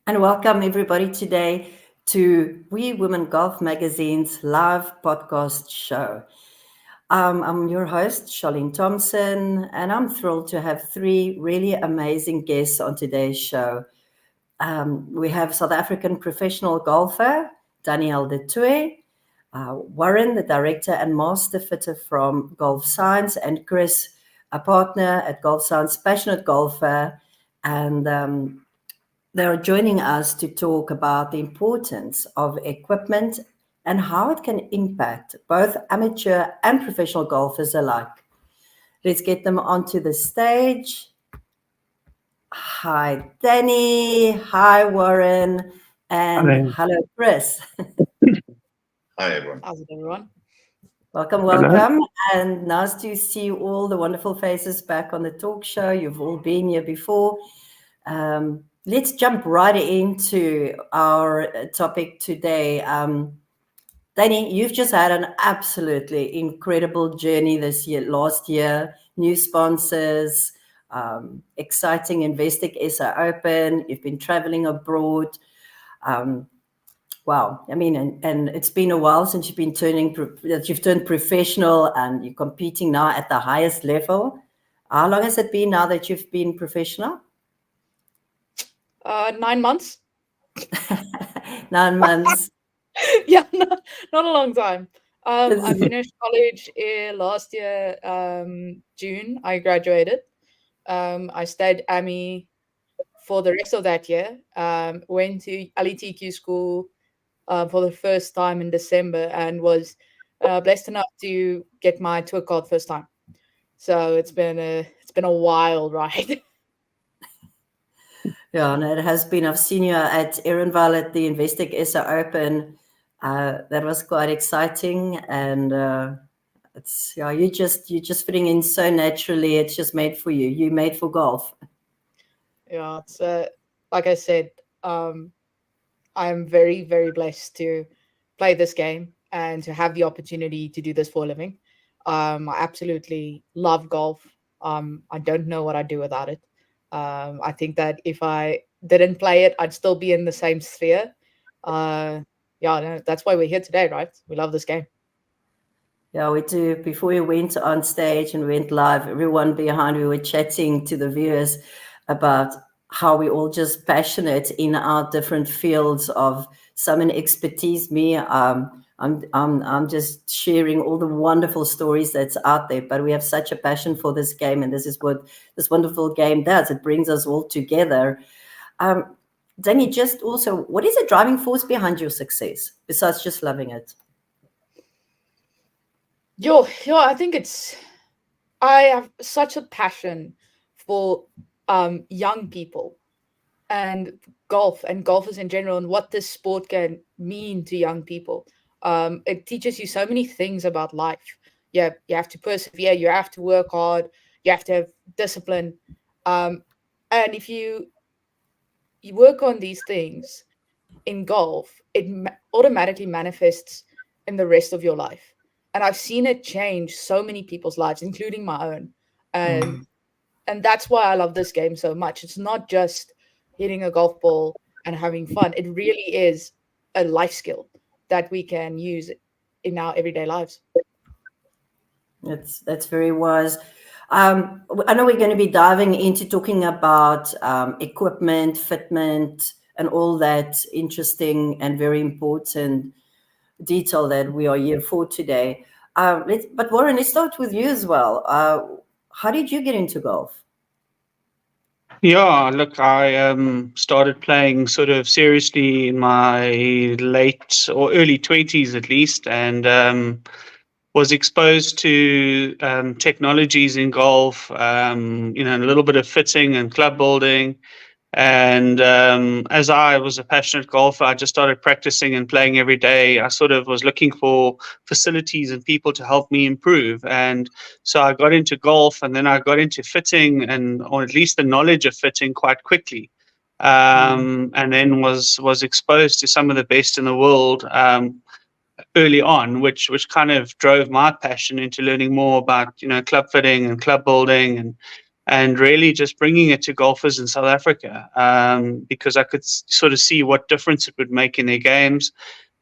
And welcome everybody today to We Women Golf Magazine's live podcast show. I'm your host, Charlene Thompson, and I'm thrilled to have three really amazing guests on today's show. We have South African professional golfer, Danielle Toit, Warren, the director and master fitter from Golf Science, and Chris, a partner at Golf Science, passionate golfer, and they're joining us to talk about the importance of equipment and how it can impact both amateur and professional golfers alike. Let's get them onto the stage. Hi, Danny. Hi, Warren. And Hello. hello, Chris. Hi, everyone. How's it, everyone? Welcome, Hello. welcome. And nice to see all the wonderful faces back on the talk show. You've all been here before. Let's jump right into our topic today. Danny, you've just had an absolutely incredible journey this year, last year, new sponsors, exciting Investec SA Open. You've been traveling abroad. Wow. I mean, and it's been a while since you've turned professional and you're competing now at the highest level. How long has it been now that you've been professional? 9 months. 9 months. Yeah, not a long time. I finished college last year, June. I graduated. I stayed AMI for the rest of that year. Went to LETQ school for the first time in December and was blessed enough to get my tour card first time. So it's been a wild ride. Yeah, and it has been. I've seen you at Ehrenval at the Investec SA Open. That was quite exciting, and you're just fitting in so naturally. It's just made for you. You made for golf. Yeah, it's like I said, I'm very, very blessed to play this game and to have the opportunity to do this for a living. I absolutely love golf. I don't know what I'd do without it. I think that if I didn't play it, I'd still be in the same sphere. No, that's why we're here today, right? We love this game. Yeah, we do. Before we went on stage and went live, everyone behind, we were chatting to the viewers about how we all just passionate in our different fields of some in expertise. Me, I'm just sharing all the wonderful stories that's out there, but we have such a passion for this game, and this is what this wonderful game does. It brings us all together. Danny, just also, what is the driving force behind your success besides just loving it? I think I have such a passion for young people and golf and golfers in general and what this sport can mean to young people. It teaches you so many things about life. You have to persevere, you have to work hard, you have to have discipline. And if you work on these things in golf, it automatically manifests in the rest of your life. And I've seen it change so many people's lives, including my own. And that's why I love this game so much. It's not just hitting a golf ball and having fun. It really is a life skill that we can use in our everyday lives. That's very wise. I know we're going to be diving into talking about equipment, fitment, and all that interesting and very important detail that we are here for today. But Warren, let's start with you as well. How did you get into golf? Yeah, look, I started playing sort of seriously in my late or early 20s at least, and was exposed to technologies in golf, a little bit of fitting and club building. And as I was a passionate golfer, I just started practicing and playing every day. I sort of was looking for facilities and people to help me improve. And so I got into golf, and then I got into fitting, or at least the knowledge of fitting quite quickly. And then was exposed to some of the best in the world early on, which kind of drove my passion into learning more about club fitting and club building, and and really just bringing it to golfers in South Africa, because I could sort of see what difference it would make in their games.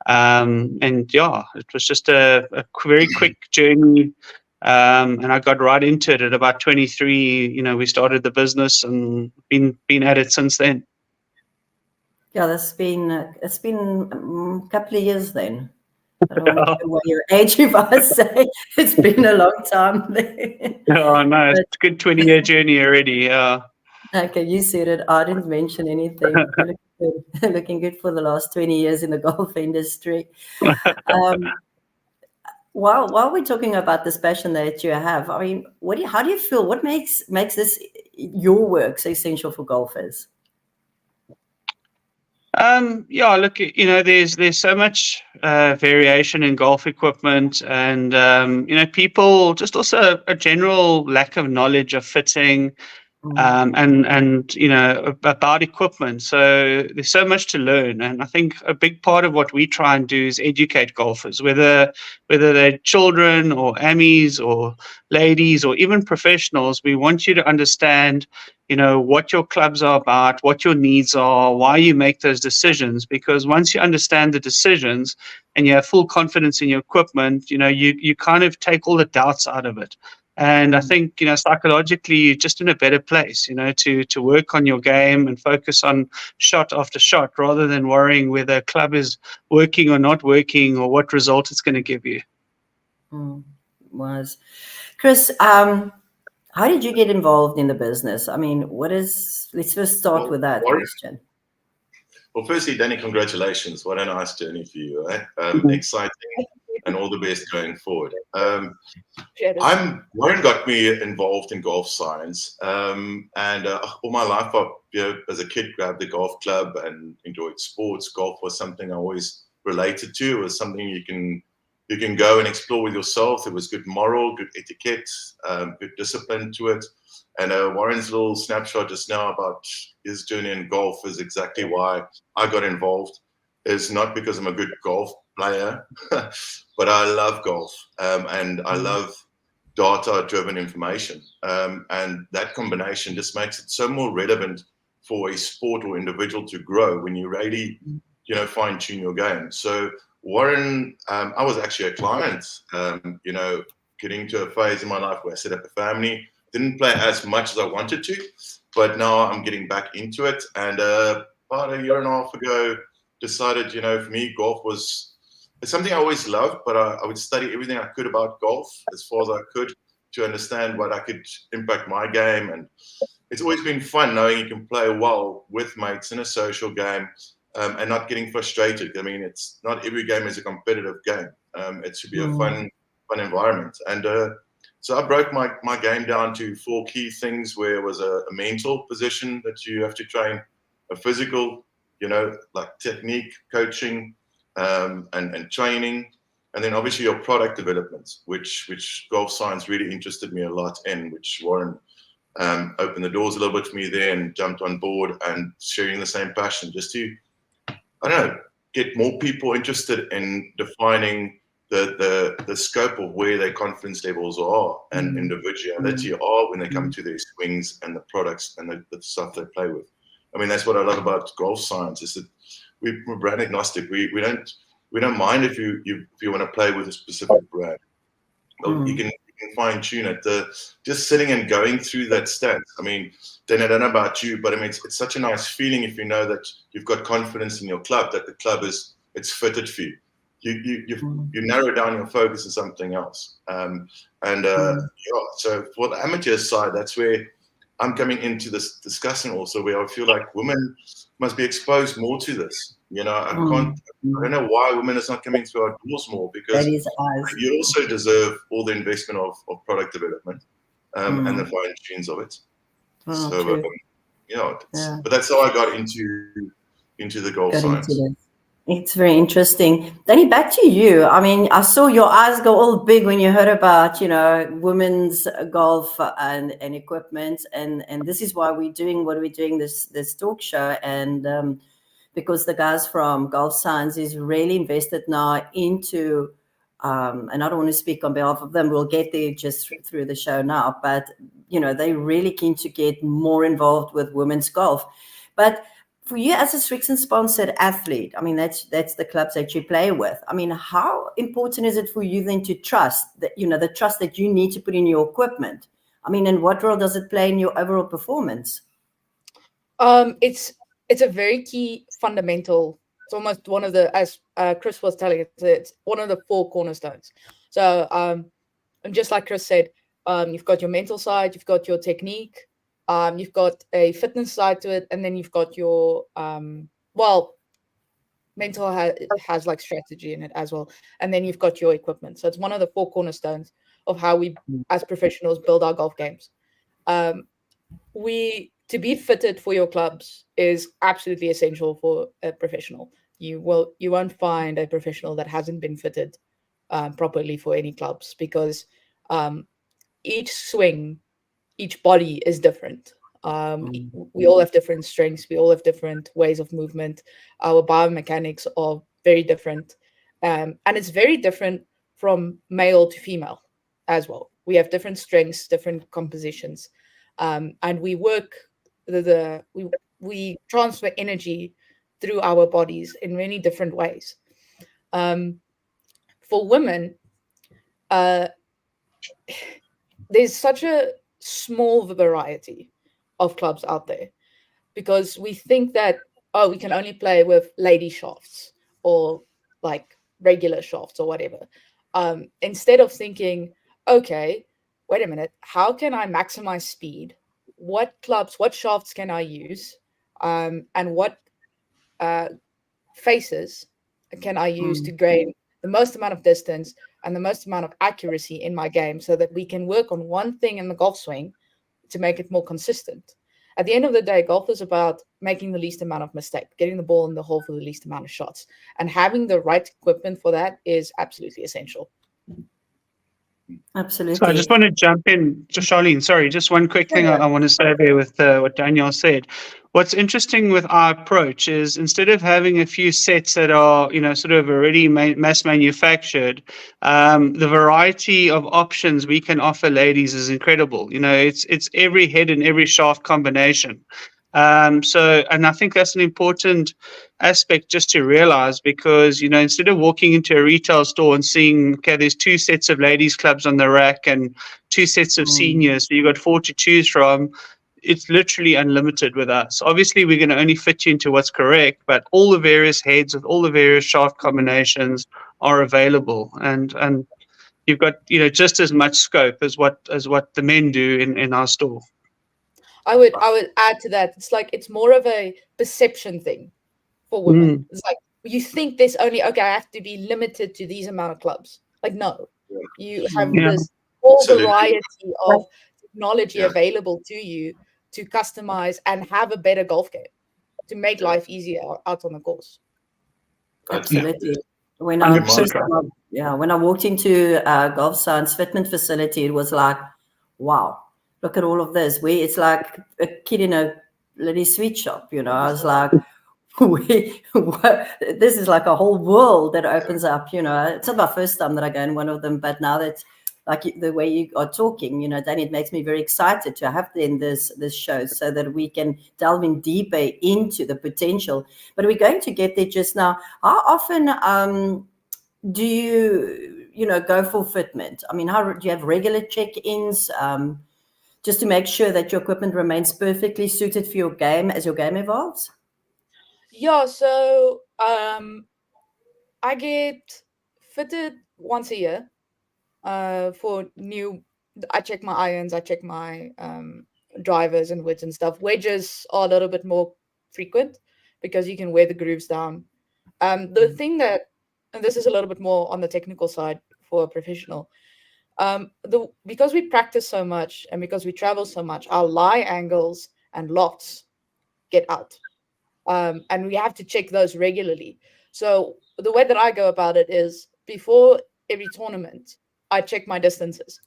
And yeah, it was just a very quick journey. And I got right into it at about 23. We started the business and been at it since then. Yeah, it's been a couple of years then. I don't want to give away your age if I say it's been a long time there. Oh no, it's a good 20-year journey already. Yeah. Okay, you said it. I didn't mention anything. You're looking good, looking good for the last 20 years in the golf industry. While we're talking about this passion that you have, I mean, how do you feel? What makes this your work so essential for golfers? Yeah, look, there's so much variation in golf equipment, and people just also a general lack of knowledge of fitting, and about equipment. So there's so much to learn, and I think a big part of what we try and do is educate golfers, whether they're children or amies or ladies or even professionals. We want you to understand what your clubs are about, what your needs are, why you make those decisions, because once you understand the decisions and you have full confidence in your equipment, you kind of take all the doubts out of it. And I think, psychologically, you're just in a better place, to work on your game and focus on shot after shot, rather than worrying whether a club is working or not working or what result it's going to give you. Was Chris, how did you get involved in the business? I mean, let's first start with that question. Well, firstly, Danny, congratulations. What a nice journey for you. Exciting, and all the best going forward. Warren got me involved in golf science, and all my life, as a kid, grabbed the golf club and enjoyed sports. Golf was something I always related to. It was something you can go and explore with yourself. It was good moral, good etiquette, good discipline to it. And Warren's little snapshot just now about his journey in golf is exactly why I got involved. It's not because I'm a good golf player, but I love golf, and I love data-driven information. And that combination just makes it so more relevant for a sport or individual to grow when you really, fine-tune your game. So Warren, I was actually a client, getting to a phase in my life where I set up a family. Didn't play as much as I wanted to, but now I'm getting back into it. And about a year and a half ago, decided, for me, golf it's something I always loved, but I would study everything I could about golf as far as I could to understand what I could impact my game. And it's always been fun knowing you can play well with mates in a social game, and not getting frustrated. I mean, it's not every game is a competitive game. It should be a fun environment. And so I broke my game down to 4 key things, where it was a mental position that you have to train, a physical, like technique, coaching, and training, and then obviously your product development, which golf science really interested me a lot in, which Warren opened the doors a little bit for me there and jumped on board, and sharing the same passion just to, get more people interested in defining the scope of where their confidence levels are and individuality are when they come to their swings and the products and the stuff they play with. I mean, that's what I love about golf science, is that we're brand agnostic. We don't mind if you want to play with a specific brand. You can fine tune it. Just sitting and going through that stance. I mean, then I don't know about you, but I mean, it's such a nice feeling if you know that you've got confidence in your club, that the club it's fitted for you. You narrow down your focus to something else. So for the amateur side, that's where I'm coming into this discussion also, where I feel like women must be exposed more to this. I don't know why women is not coming through our doors more, because you also deserve all the investment of product development, and the fine tunes of it. But that's how I got into the golf science. It's very interesting. Danny, back to you. I mean, I saw your eyes go all big when you heard about, women's golf and equipment. And this is why we're doing what we're doing, this talk show. And because the guys from Golf Science is really invested now into and I don't want to speak on behalf of them. We'll get there just through the show now, but they're really keen to get more involved with women's golf. But for you as a Strixon sponsored athlete, I mean, that's the clubs that you play with. I mean, how important is it for you then to trust that, the trust that you need to put in your equipment? I mean, and what role does it play in your overall performance? It's a very key fundamental. It's almost one of the, as Chris was telling it, it's one of the 4 cornerstones. So, and just like Chris said, you've got your mental side, you've got your technique, you've got a fitness side to it, and then you've got your mental has like strategy in it as well, and then you've got your equipment. So it's one of the 4 cornerstones of how we as professionals build our golf games. To be fitted for your clubs is absolutely essential for a professional. You won't find a professional that hasn't been fitted properly for any clubs, because each swing, each body is different. We all have different strengths. We all have different ways of movement. Our biomechanics are very different. And it's very different from male to female as well. We have different strengths, different compositions. And we work, we transfer energy through our bodies in many different ways. For women, there's such a small variety of clubs out there, because we think that, we can only play with lady shafts or like regular shafts or whatever. Instead of thinking, okay, wait a minute, how can I maximize speed? What clubs, what shafts can I use? And what faces can I use to gain the most amount of distance and the most amount of accuracy in my game, so that we can work on one thing in the golf swing to make it more consistent. At the end of the day, golf is about making the least amount of mistake, getting the ball in the hole for the least amount of shots, and having the right equipment for that is absolutely essential. Absolutely. So I just want to jump in, Charlene. Sorry, just one quick thing I want to say there with what Danielle said. What's interesting with our approach is, instead of having a few sets that are, sort of already mass manufactured, the variety of options we can offer ladies is incredible. It's every head and every shaft combination. And I think that's an important aspect just to realize, because, instead of walking into a retail store and seeing, okay, there's 2 sets of ladies clubs on the rack and 2 sets of seniors, so you've got 4 to choose from. It's literally unlimited with us. Obviously, we're going to only fit you into what's correct, but all the various heads with all the various shaft combinations are available. And you've got, just as much scope as what the men do in our store. I would add to that. It's more of a perception thing for women. It's like, you think there's only, I have to be limited to these amount of clubs. Like, no, you have this whole variety of technology available to you to customize and have a better golf game, to make life easier out on the course. Absolutely. When I walked into a golf science fitment facility, it was like, wow, look at all of this. It's like a kid in a bloody sweet shop, I was like, this is like a whole world that opens up, It's not my first time that I go in one of them, but now that, like the way you are talking, Danny, it makes me very excited to have in this show, so that we can delve in deeper into the potential. But we're going to get there just now. How often do you, go for fitment? I mean, how do you have regular check-ins just to make sure that your equipment remains perfectly suited for your game as your game evolves? Yeah, so I get fitted once a year. For new, I check my irons, I check my drivers and woods and stuff. Wedges are a little bit more frequent, because you can wear the grooves down. The thing that, and this is a little bit more on the technical side for a professional, because we practice so much and because we travel so much, our lie angles and lofts get out. And we have to check those regularly. So the way that I go about it is, before every tournament, I check my distances.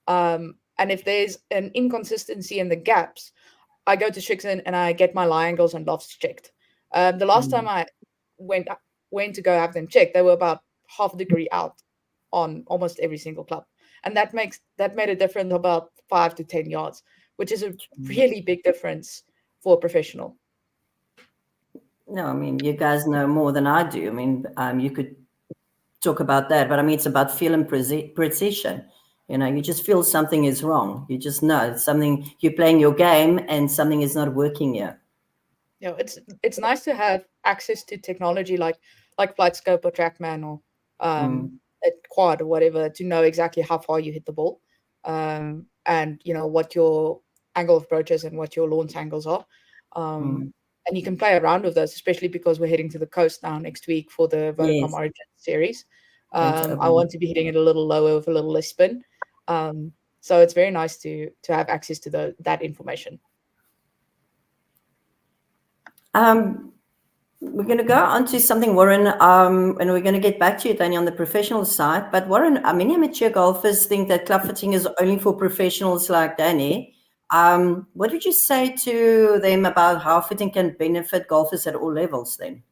And if there's an inconsistency in the gaps, I go to Strixon and I get my lie angles and lofts checked. The last time I went to go have them checked, they were about half a degree out. on almost every single club, and that made a difference about 5 to 10 yards, which is a really big difference for a professional. No, I mean, you guys know more than I do. I mean, you could talk about that, but I mean, it's about feel and precision. You know, you just feel something is wrong. You just know something, you're playing your game and something is not working here. You know, it's nice to have access to technology like FlightScope or TrackMan or a quad or whatever, to know exactly how far you hit the ball, and you know what your angle of approach is and what your launch angles are. And you can play around with those, especially because we're heading to the coast now next week for the Vodacom Yes. Origin series. I want to be hitting it a little lower with a little less spin. So it's very nice to have access to that information. We're going to go on to something, Warren, and we're going to get back to you, Danny, on the professional side. But Warren, many amateur golfers think that club fitting is only for professionals like Danny. What would you say to them about how fitting can benefit golfers at all levels then?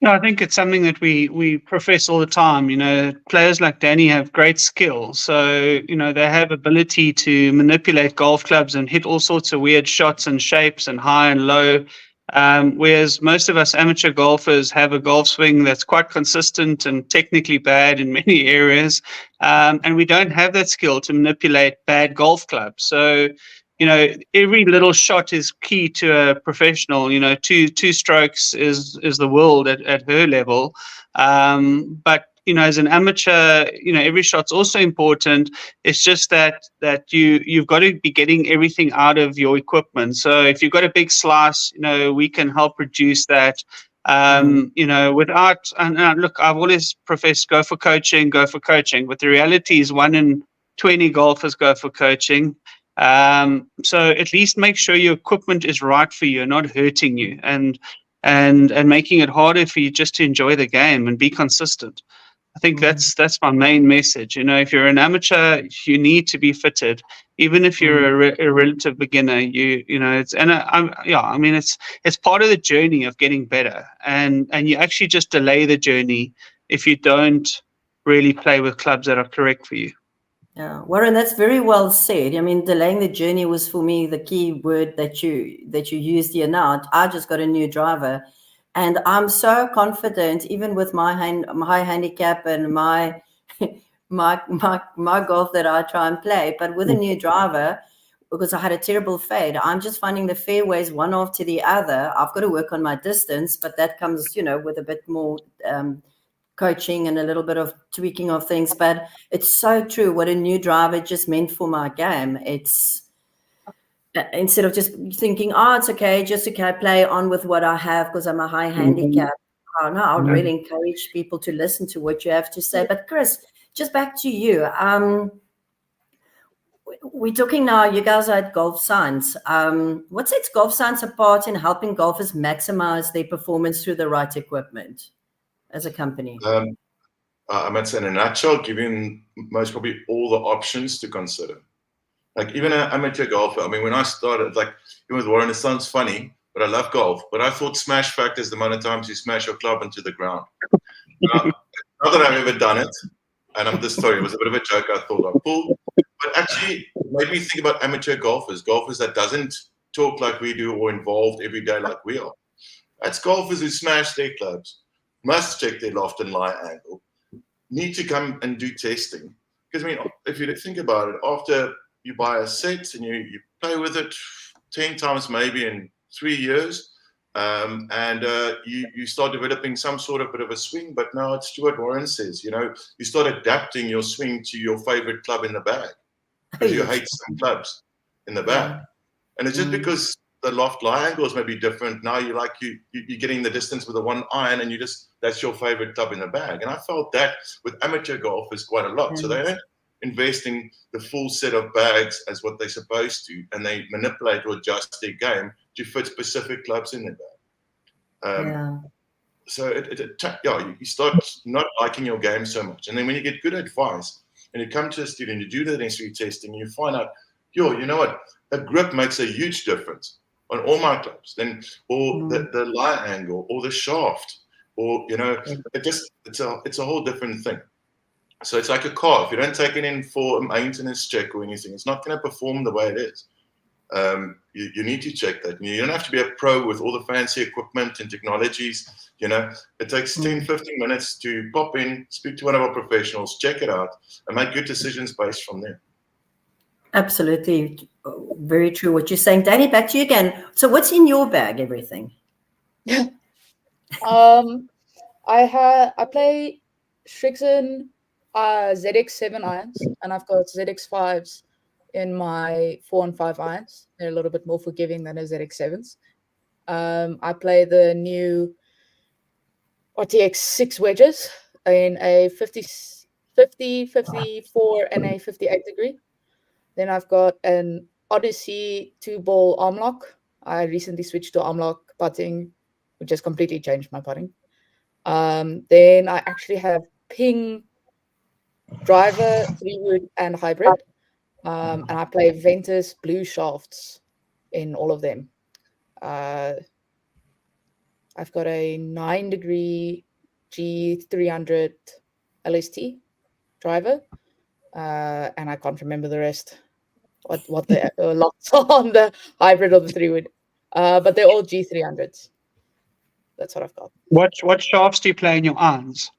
Yeah, I think it's something that we profess all the time. You know, players like Danny have great skill. So, you know, they have ability to manipulate golf clubs and hit all sorts of weird shots and shapes and high and low. Whereas most of us amateur golfers have a golf swing that's quite consistent and technically bad in many areas. And we don't have that skill to manipulate bad golf clubs. So, you know, every little shot is key to a professional. You know, two strokes is the world at her level. But you know, as an amateur, you know, every shot's also important. It's just that you've got to be getting everything out of your equipment. So if you've got a big slice, you know, we can help reduce that. You know, without, and look, I've always professed go for coaching, but the reality is 1 in 20 golfers go for coaching. So at least make sure your equipment is right for you, not hurting you, and making it harder for you just to enjoy the game and be consistent. I think that's my main message. You know, if you're an amateur, you need to be fitted, even if you're a relative beginner. You know, it's part of the journey of getting better, and you actually just delay the journey if you don't really play with clubs that are correct for you. Yeah, Warren, that's very well said. I mean, delaying the journey was for me the key word that you used here. Now, I just got a new driver, and I'm so confident, even with my handicap and my my golf that I try and play. But with a new driver, because I had a terrible fade, I'm just finding the fairways one after the other. I've got to work on my distance, but that comes, you know, with a bit more coaching and a little bit of tweaking of things. But it's so true what a new driver just meant for my game. It's instead of just thinking, oh, it's okay, just okay, play on with what I have because I'm a high handicap. Oh, no, I would really encourage people to listen to what you have to say. But Chris, just back to you. We're talking now, you guys are at Golf Science. What sets Golf Science apart in helping golfers maximize their performance through the right equipment as a company? I might say in a nutshell, giving most probably all the options to consider. Like even an amateur golfer, I mean, when I started, like even with Warren, it sounds funny, but I love golf. But I thought smash factor is the amount of times you smash your club into the ground. Not that I've ever done it, and this story was a bit of a joke I thought I'd pull. But actually, it made me think about amateur golfers that doesn't talk like we do or involved every day like we are. That's golfers who smash their clubs, must check their loft and lie angle, need to come and do testing. Because, I mean, if you think about it, after you buy a set and you play with it 10 times maybe in 3 years, and you start developing some sort of bit of a swing. But now it's what Warren says, you know, you start adapting your swing to your favorite club in the bag because you hate some clubs in the bag. Yeah. And it's just because the loft lie angles may be different. Now you're getting the distance with a 1 iron and that's your favorite club in the bag. And I felt that with amateur golfers quite a lot. So they don't invest in the full set of bags as what they're supposed to, and they manipulate or adjust their game to fit specific clubs in their bag. So you start not liking your game so much. And then when you get good advice and you come to a student, you do the necessary testing, you find out, you know what, a grip makes a huge difference on all my clubs, or the lie angle, or the shaft, or you know, it's a whole different thing. So it's like a car. If you don't take it in for a maintenance check or anything, it's not going to perform the way it is. You need to check that. You don't have to be a pro with all the fancy equipment and technologies. It takes 10, 15 minutes to pop in, speak to one of our professionals, check it out, and make good decisions based from there. Absolutely. Very true what you're saying. Danny, back to you again. So what's in your bag, everything? I play Strixon ZX7 irons, and I've got ZX5s in my 4 and 5 irons. They're a little bit more forgiving than a ZX7s. I play the new RTX 6 wedges in a 50, 54, and a 58 degree. Then I've got an Odyssey 2-ball arm lock. I recently switched to arm lock putting, which has completely changed my putting. Then I actually have Ping driver, 3-wood, and hybrid. And I play Ventus blue shafts in all of them. I've got a 9-degree G300 LST driver, and I can't remember the rest. What the locks on the hybrid or the 3-wood, but they're all G300s. That's what I've got. What shafts do you play in your irons?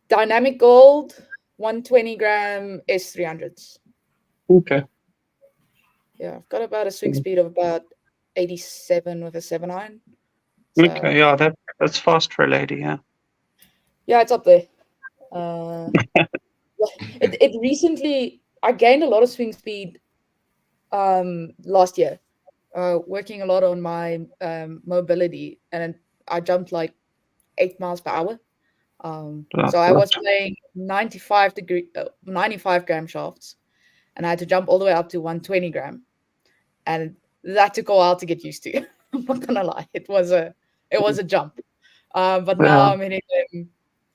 Dynamic Gold 120-gram S300s. Okay. Yeah, I've got about a swing speed of about 87 with a 7-iron. So, Okay, yeah, that's fast for a lady, yeah. Yeah, it's up there. It recently, I gained a lot of swing speed last year, working a lot on my mobility, and I jumped like 8 miles per hour. So I was playing 95 gram shafts, and I had to jump all the way up to 120 gram, and that took a while to get used to. I'm not gonna lie, it was a jump, but now I'm hitting them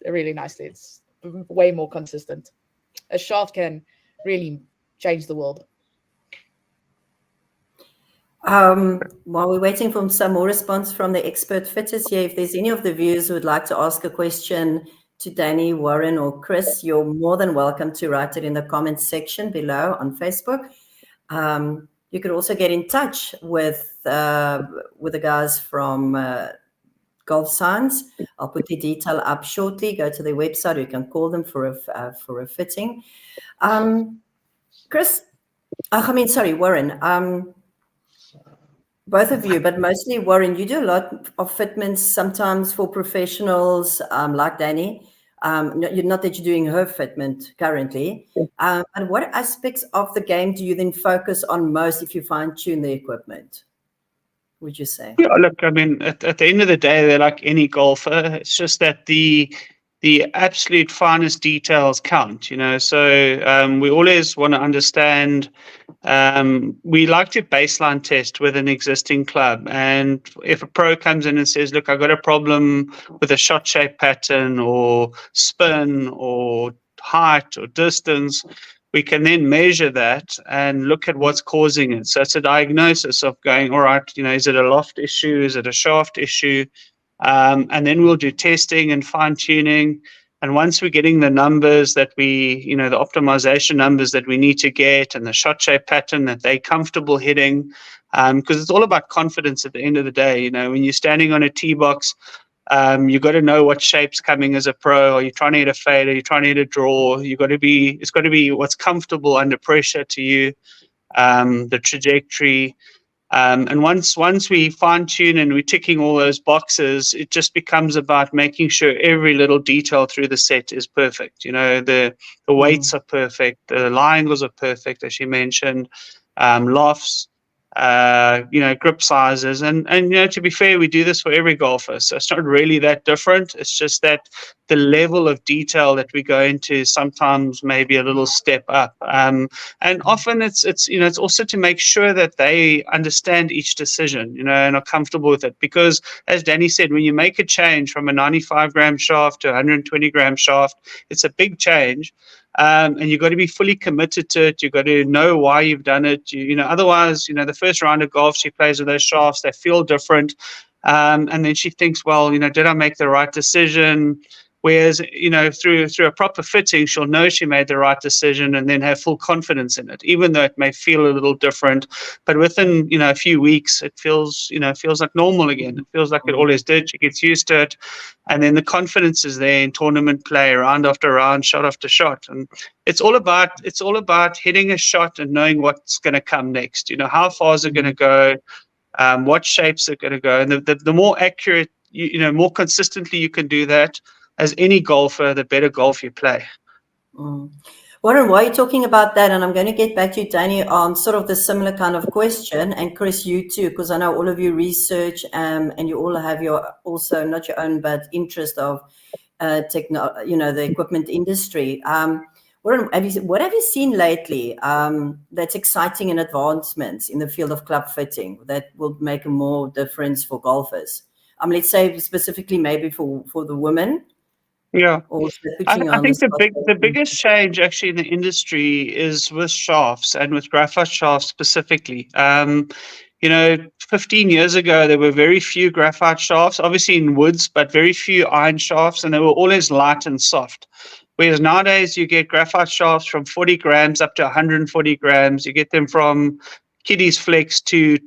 really nicely. It's way more consistent. A shaft can really change the world. While we're waiting for some more response from the expert fitters here, if there's any of the viewers who would like to ask a question to Danny, Warren, or Chris, you're more than welcome to write it in the comments section below on Facebook. You could also get in touch with the guys from Golf Science. I'll put the detail up shortly. Go to their website. You can call them for a fitting. Chris, Warren. Both of you, but mostly Warren, you do a lot of fitments sometimes for professionals like Danny. Not that you're doing her fitment currently. And what aspects of the game do you then focus on most if you fine-tune the equipment, would you say? Yeah, look, I mean, at the end of the day, they're like any golfer. It's just that the absolute finest details count, So we always want to understand. We like to baseline test with an existing club, and if a pro comes in and says, "Look, I've got a problem with a shot shape pattern, or spin, or height, or distance," we can then measure that and look at what's causing it. So it's a diagnosis of going, all right, is it a loft issue? Is it a shaft issue? And then we'll do testing and fine tuning. And once we're getting the numbers that the optimization numbers that we need to get, and the shot shape pattern that they're comfortable hitting, because it's all about confidence at the end of the day. When you're standing on a tee box, you've got to know what shape's coming as a pro. Are you trying to hit a fade? Are you trying to hit a draw? It's got to be what's comfortable under pressure to you, the trajectory. And once we fine tune and we're ticking all those boxes, it just becomes about making sure every little detail through the set is perfect. The weights are perfect, the lie angles are perfect, as you mentioned, lofts, grip sizes, and to be fair, we do this for every golfer, so it's not really that different. It's just that the level of detail that we go into sometimes maybe a little step up, and often it's also to make sure that they understand each decision, and are comfortable with it, because as Danny said, when you make a change from a 95 gram shaft to a 120 gram shaft, it's a big change. And you've got to be fully committed to it. You've got to know why you've done it. Otherwise, the first round of golf she plays with those shafts, they feel different. And then she thinks, well, did I make the right decision? Whereas, through a proper fitting, she'll know she made the right decision and then have full confidence in it, even though it may feel a little different. But within, a few weeks, it feels like normal again. It feels like it always did. She gets used to it. And then the confidence is there in tournament play, round after round, shot after shot. And it's all about hitting a shot and knowing what's going to come next. How far is it going to go? What shapes are going to go? And the more accurate, more consistently you can do that, as any golfer, the better golf you play. Warren, while you're talking about that, and I'm going to get back to you, Danny, on sort of the similar kind of question, and Chris, you too, because I know all of you research and you all have your, also not your own, but interest of the equipment industry. Warren, what have you seen lately that's exciting in advancements in the field of club fitting that will make a more difference for golfers? Let's say specifically maybe for the women. Yeah, I think the the biggest change actually in the industry is with shafts, and with graphite shafts specifically. 15 years ago, there were very few graphite shafts, obviously in woods, but very few iron shafts, and they were always light and soft. Whereas nowadays, you get graphite shafts from 40 grams up to 140 grams. You get them from Kiddies Flex to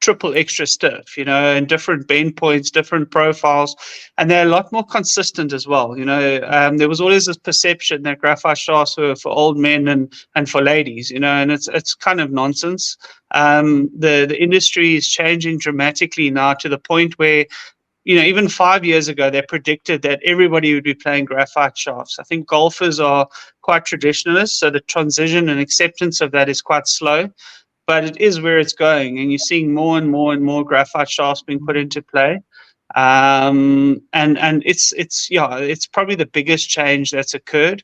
triple extra stiff, and different bend points, different profiles, and they're a lot more consistent as well. There was always this perception that graphite shafts were for old men and for ladies, and it's kind of nonsense. The industry is changing dramatically now to the point where, even 5 years ago, they predicted that everybody would be playing graphite shafts. I think golfers are quite traditionalists, so the transition and acceptance of that is quite slow. But it is where it's going, and you're seeing more and more and more graphite shafts being put into play, and it's probably the biggest change that's occurred,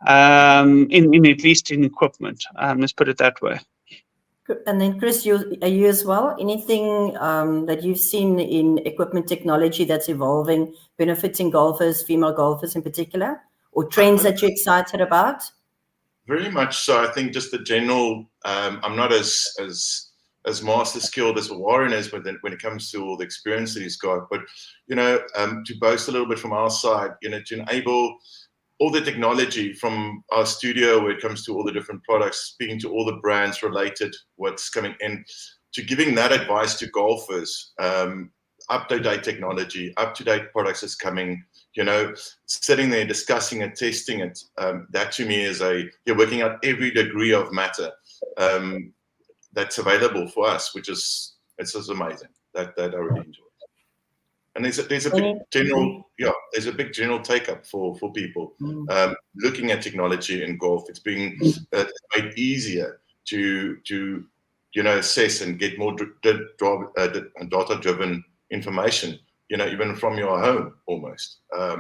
in at least in equipment. Let's put it that way. And then, Chris, you as well? Anything that you've seen in equipment technology that's evolving, benefiting golfers, female golfers in particular, or trends that you're excited about? Very much so. I think just the general. I'm not as master skilled as Warren is, when it comes to all the experience that he's got. But to boast a little bit from our side, to enable all the technology from our studio, where it comes to all the different products, speaking to all the brands related, what's coming in, to giving that advice to golfers. Up-to-date technology, up-to-date products is coming. Sitting there, discussing it, testing it. That to me is you're working out every degree of matter that's available for us, it's just amazing. That I really enjoy. And there's a big general, there's a big general take up for people looking at technology in golf. It's being made easier to assess and get more data-driven information. Even from your home almost. I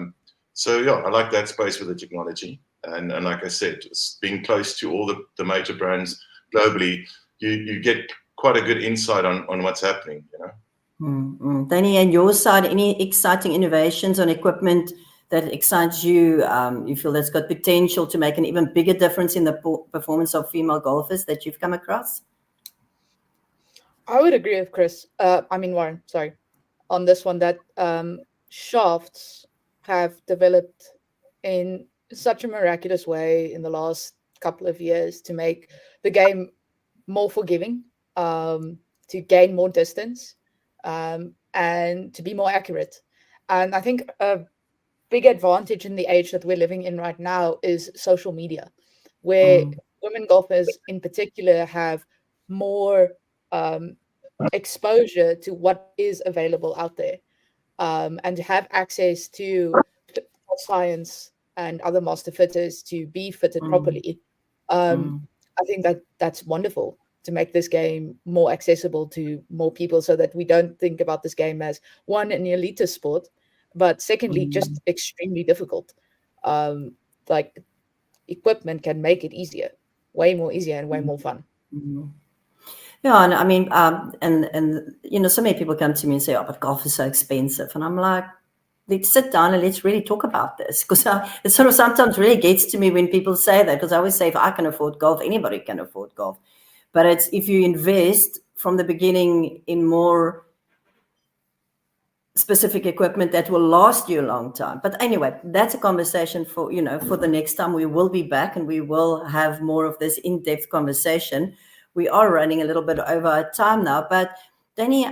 like that space with the technology. And like I said, being close to all the major brands globally, you get quite a good insight on what's happening, Danny, and your side, any exciting innovations on equipment that excites you? You feel that's got potential to make an even bigger difference in the performance of female golfers that you've come across? I would agree with Chris. Warren, sorry. On this one, that shafts have developed in such a miraculous way in the last couple of years to make the game more forgiving, to gain more distance, and to be more accurate. And I think a big advantage in the age that we're living in right now is social media, where women golfers in particular have more exposure to what is available out there, and to have access to science and other master fitters to be fitted properly. I think that's wonderful to make this game more accessible to more people, so that we don't think about this game as, one, an elitist sport, but secondly, just extremely difficult. Like, equipment can make it easier, way more easier and way more fun. Yeah, and I mean, and so many people come to me and say, "Oh, but golf is so expensive," and I'm like, let's sit down and let's really talk about this, because it sort of sometimes really gets to me when people say that, because I always say, if I can afford golf, anybody can afford golf. But it's if you invest from the beginning in more specific equipment that will last you a long time. But anyway, that's a conversation for, for the next time. We will be back and we will have more of this in-depth conversation. We are running a little bit over our time now, but Danny,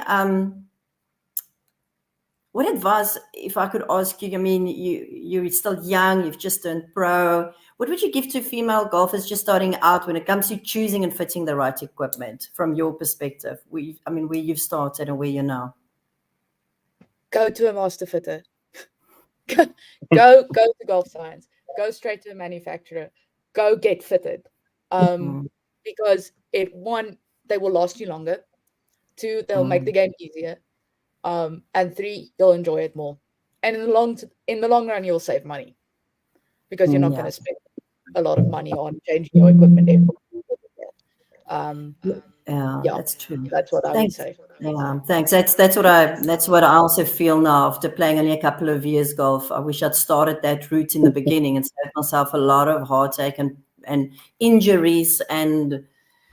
what advice, if I could ask you, I mean, you're still young, you've just turned pro. What would you give to female golfers just starting out when it comes to choosing and fitting the right equipment from your perspective? Where you've started and where you're now? Go to a master fitter. go to Golf Science. Go straight to a manufacturer. Go get fitted. Because one, they will last you longer. Two, they'll make the game easier. And three, you'll enjoy it more. And in the long run, you'll save money because you're not going to spend a lot of money on changing your equipment. That's true. That's what I would say. Yeah, thanks. That's what I also feel now after playing only a couple of years golf. I wish I'd started that route in the beginning and saved myself a lot of heartache and injuries and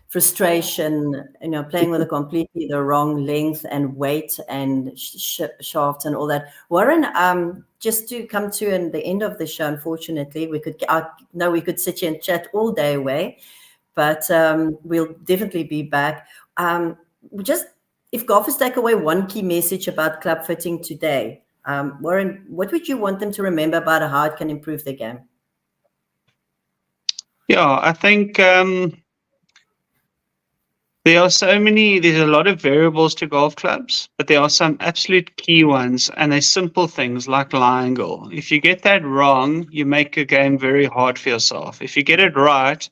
frustration, playing with a completely the wrong length and weight and shaft and all that. Warren, just to come to the end of the show, unfortunately, we could sit here and chat all day away, but we'll definitely be back. If golfers take away one key message about club fitting today, Warren, what would you want them to remember about how it can improve their game? Yeah, I think there's a lot of variables to golf clubs, but there are some absolute key ones, and they're simple things like lie angle. If you get that wrong, you make a game very hard for yourself. If you get it right,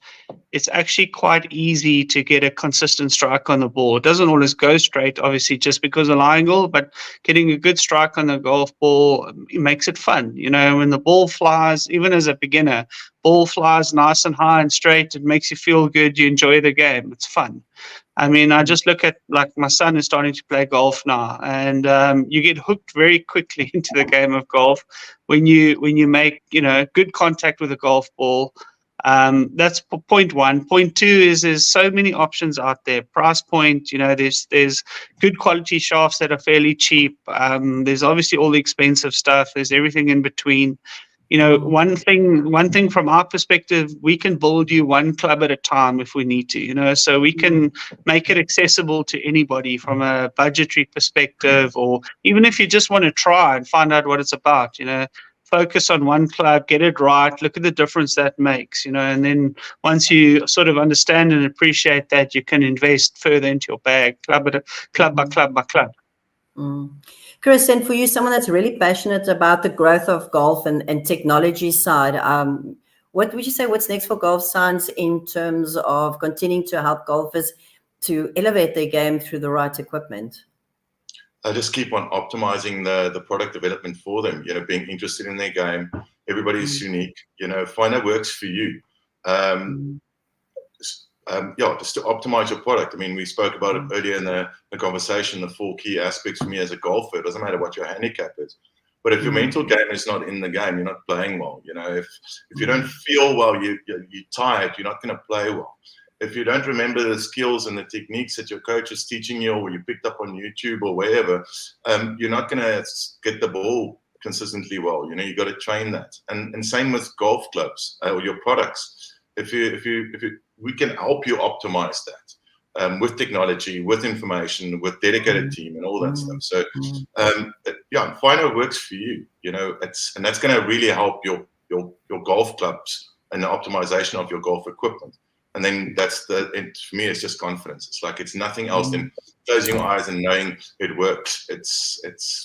it's actually quite easy to get a consistent strike on the ball. It doesn't always go straight, obviously, just because of lie angle, but getting a good strike on the golf ball, it makes it fun. When the ball flies, even as a beginner, ball flies nice and high and straight, it makes you feel good, you enjoy the game, it's fun. I mean, I just look at, like, my son is starting to play golf now, and you get hooked very quickly into the game of golf when you make, good contact with a golf ball. That's point one. Point two is there's so many options out there. Price point, there's good quality shafts that are fairly cheap. There's obviously all the expensive stuff. There's everything in between. One thing from our perspective, we can build you one club at a time if we need to, so we can make it accessible to anybody from a budgetary perspective, or even if you just want to try and find out what it's about, focus on one club, get it right, look at the difference that makes, and then once you sort of understand and appreciate that, you can invest further into your bag, club by club by club. Chris, and for you, someone that's really passionate about the growth of golf and technology side, what would you say, what's next for Golf Science in terms of continuing to help golfers to elevate their game through the right equipment? I just keep on optimizing the product development for them, being interested in their game. Everybody's unique, find what works for you. Just to optimize your product. I mean, we spoke about it earlier in the conversation, the 4 key aspects for me as a golfer. It doesn't matter what your handicap is. But if your mental game is not in the game, you're not playing well. If you don't feel well, you're tired, you're not going to play well. If you don't remember the skills and the techniques that your coach is teaching you or you picked up on YouTube or wherever, you're not going to get the ball consistently well. You got to train that. And same with golf clubs or your products. If we can help you optimize that with technology, with information, with dedicated team and all that stuff. So find what works for you. And that's going to really help your golf clubs and the optimization of your golf equipment. And then for me, it's just confidence. It's like, it's nothing else than closing your eyes and knowing it works. It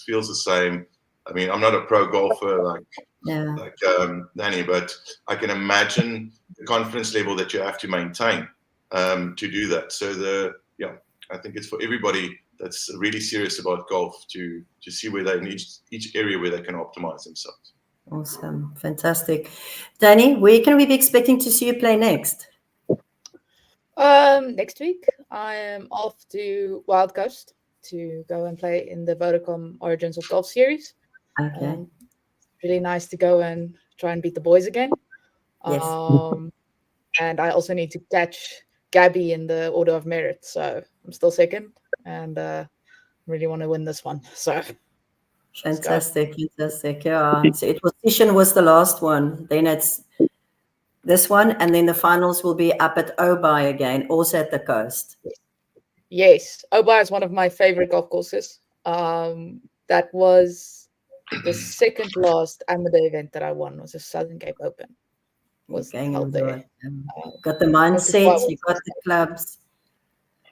feels the same. I mean, I'm not a pro golfer like Danny, but I can imagine the confidence level that you have to maintain to do that. So I think it's for everybody that's really serious about golf to see where they need each area where they can optimize themselves. Awesome. Fantastic. Danny, where can we be expecting to see you play next? Next week, I am off to Wild Coast to go and play in the Vodacom Origins of Golf series. Okay. Really nice to go and try and beat the boys again. Yes. And I also need to catch Gabby in the order of merit. So I'm still second and really want to win this one. So Fantastic. Yeah. So it was Sishan was the last one. Then it's this one, and then the finals will be up at Obai again, also at the coast. Yes, Obai is one of my favorite golf courses. That was the second last amateur event that I won. Was the Southern Cape Open. Was held there. Got the mindset, you got the clubs,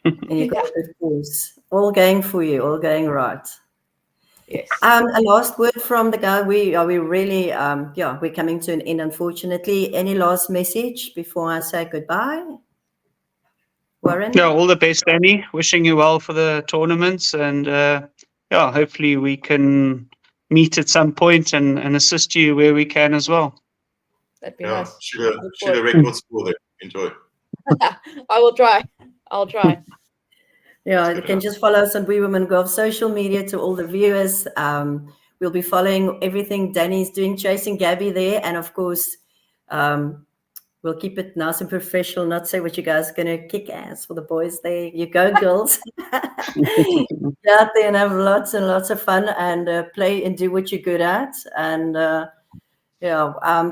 and you got a good course. All going for you, all going right. Yes. A last word from the guy. We really we're coming to an end, unfortunately. Any last message before I say goodbye? Warren? Yeah, all the best, Danny. Wishing you well for the tournaments, and hopefully we can meet at some point and assist you where we can as well. That'd be nice. Shoot a record score there. Enjoy. I will try. I'll try. Yeah, you can just follow us on We Women Golf social media. To all the viewers, we'll be following everything Danny's doing, chasing Gabby there, and of course, we'll keep it nice and professional. Not say what you guys are going to kick ass for the boys. There you go, girls. Get out there and have lots and lots of fun and play and do what you're good at. And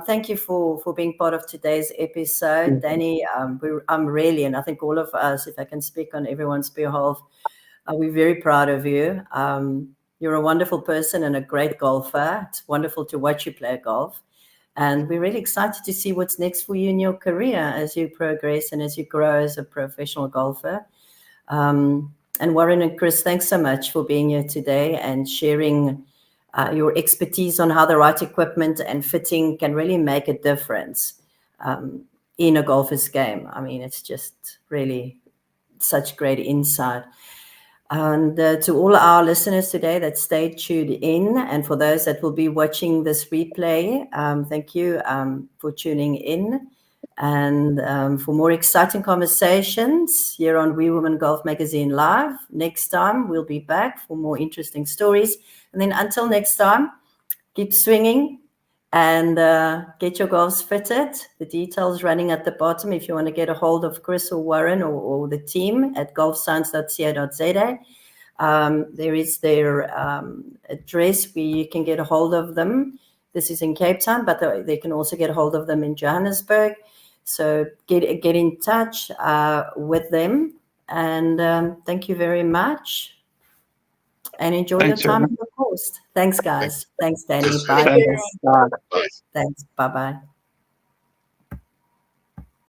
thank you for being part of today's episode, Danny. I'm really, and I think all of us, if I can speak on everyone's behalf, we're very proud of you. You're a wonderful person and a great golfer. It's wonderful to watch you play golf. And we're really excited to see what's next for you in your career as you progress and as you grow as a professional golfer. And Warren and Chris, thanks so much for being here today and sharing your expertise on how the right equipment and fitting can really make a difference in a golfer's game. I mean, it's just really such great insight. And to all our listeners today that stayed tuned in, and for those that will be watching this replay, thank you for tuning in. And for more exciting conversations here on We Women Golf Magazine Live, next time we'll be back for more interesting stories. And then until next time, keep swinging and get your golfs fitted. The details running at the bottom if you want to get a hold of Chris or Warren or the team at golfscience.co.za. There is their address where you can get a hold of them. This is in Cape Town, but they can also get a hold of them in Johannesburg. So get in touch with them. And thank you very much. And enjoy your time on the coast. Thanks, guys. Thanks, Danny. Bye. Thanks. Thanks. Bye-bye.